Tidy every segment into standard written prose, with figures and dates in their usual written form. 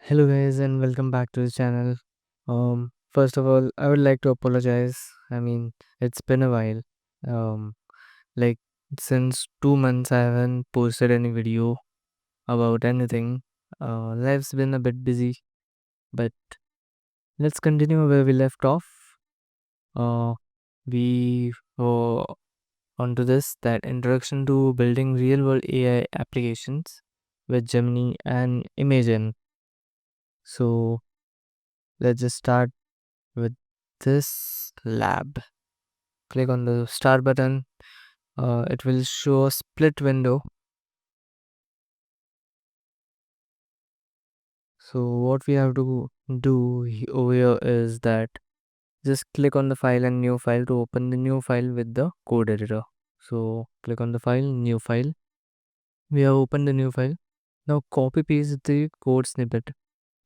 Hello guys and welcome back to the channel. First of all, I would like to apologize. It's been a while. Um, like since 2 months I haven't posted any video about anything. Life's been a bit busy, but let's continue where we left off. Uh, we go onto this that introduction to building real-world AI applications with Gemini and Imagen. So let's just start with this lab. Click on the start button. It will show a split window. So what we have to do over here is that just click on the file and new file to open the new file with the code editor. So click on the file, new file. We have opened the new file. Now copy paste the code snippet.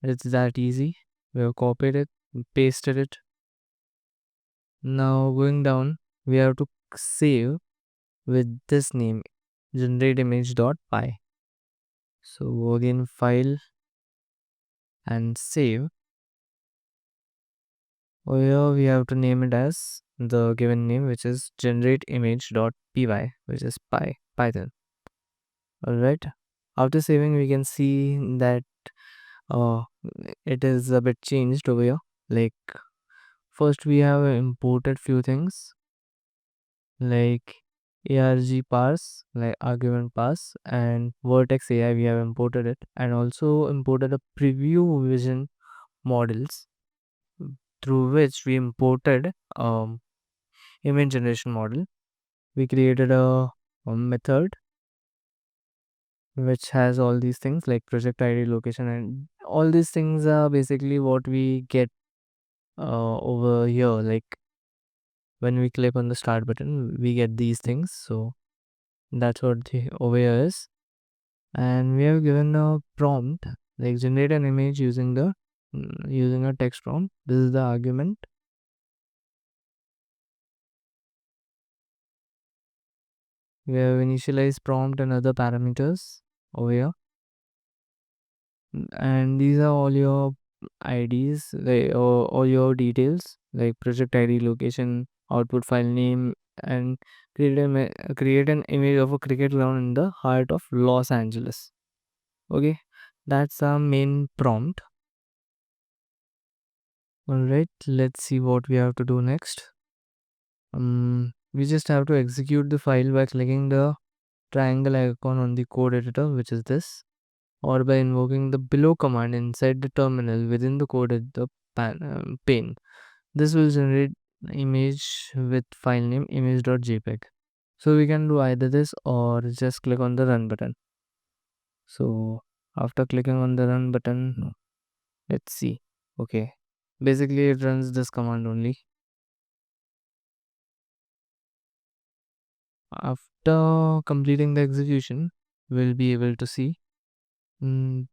It's that easy. We have copied it, pasted it. Now going down, we have to save with this name, generateimage.py. So again, file and save. Over here we have to name it as the given name, which is generateimage.py, which is Python. Alright. After saving, we can see that uh, it is a bit changed over here. Like first we have imported few things like arg parse, like argument parse, and vertex AI. We have imported it and also imported a preview vision models through which we imported image generation model. We created a method which has all these things like project ID, location, and all these things are basically what we get over here. Like when we click on the start button, we get these things. So that's what the over here is. And we have given a prompt like generate an image using the using a text prompt. This is the argument. We have initialized prompt and other parameters over here. And these are all your IDs, like all your details like project ID, location, output file name, and create an image of a cricket ground in the heart of Los Angeles. Okay, that's our main prompt. All right, let's see what we have to do next. We just have to execute the file by clicking the triangle icon on the code editor, which is this, or by invoking the below command inside the terminal within the code editor pane. This will generate image with file name image.jpg. So we can do either this or just click on the run button. So after clicking on the run button, let's see. Okay, basically it runs this command only. After completing the execution, we'll be able to see. Mm,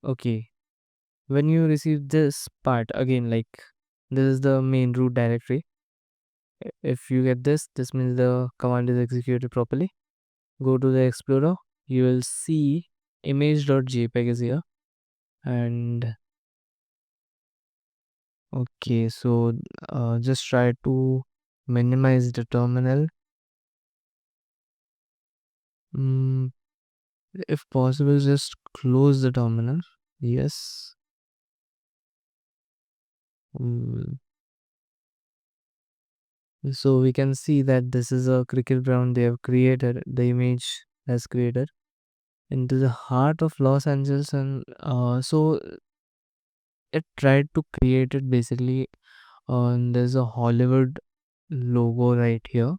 okay, when you receive this part again, like this is the main root directory. If you get this means the command is executed properly. Go to the explorer, you will see image.jpg is here. And okay, so just try to minimize the terminal. mm, if possible, just close the terminal. Yes. Mm, so we can see that this is a cricket ground they have created, the image has created into the heart of Los Angeles. And so it tried to create it basically. There's a Hollywood logo right here.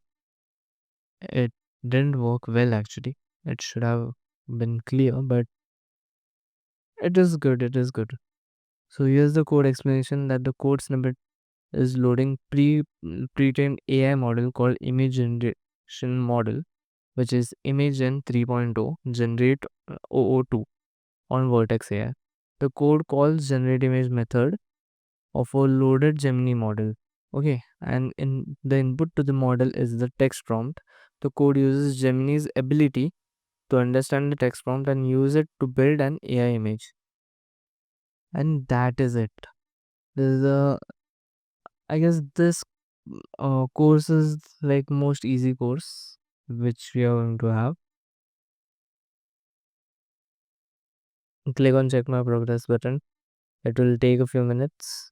It didn't work well actually. It should have been clear, but it is good. It is good. So here's the code explanation that the code snippet is loading pre-trained AI model called image generation model, which is Imagen 3.0 generate 002 on Vertex AI. The code calls generate image method of a loaded Gemini model. Okay, and in the input to the model is the text prompt. The code uses Gemini's ability to understand the text prompt and use it to build an AI image. And that is it. This is a, I guess this course is like most easy course which we are going to have. Click on check my progress button. It will take a few minutes.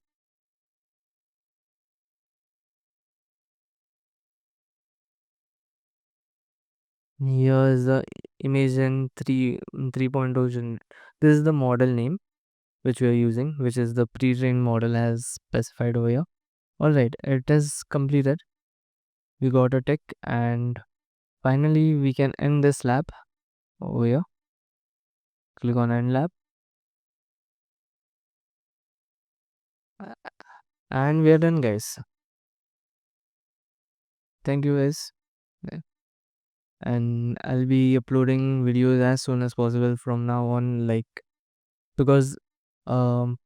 Here is the Imagen 3.0 This is the model name which we are using, which is the pre-trained model as specified over here. Alright, it is completed. We got a tick, and finally we can end this lab over here. Click on end lab, and we are done, guys. Thank you, guys. And I'll be uploading videos as soon as possible from now on, like, because um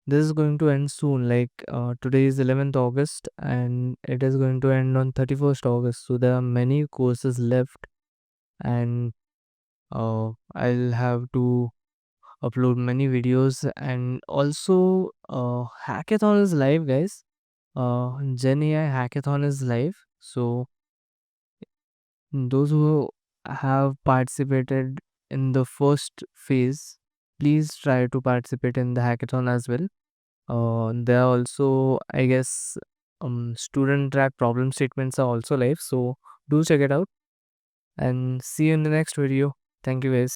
this is going to end soon, like today is 11th August and it is going to end on 31st August, so there are many courses left, and I'll have to upload many videos. And also hackathon is live, guys. Gen AI hackathon is live, so those who have participated in the first phase, please try to participate in the hackathon as well. There are also, I guess, student track problem statements are also live, so do check it out, and see you in the next video. Thank you, guys.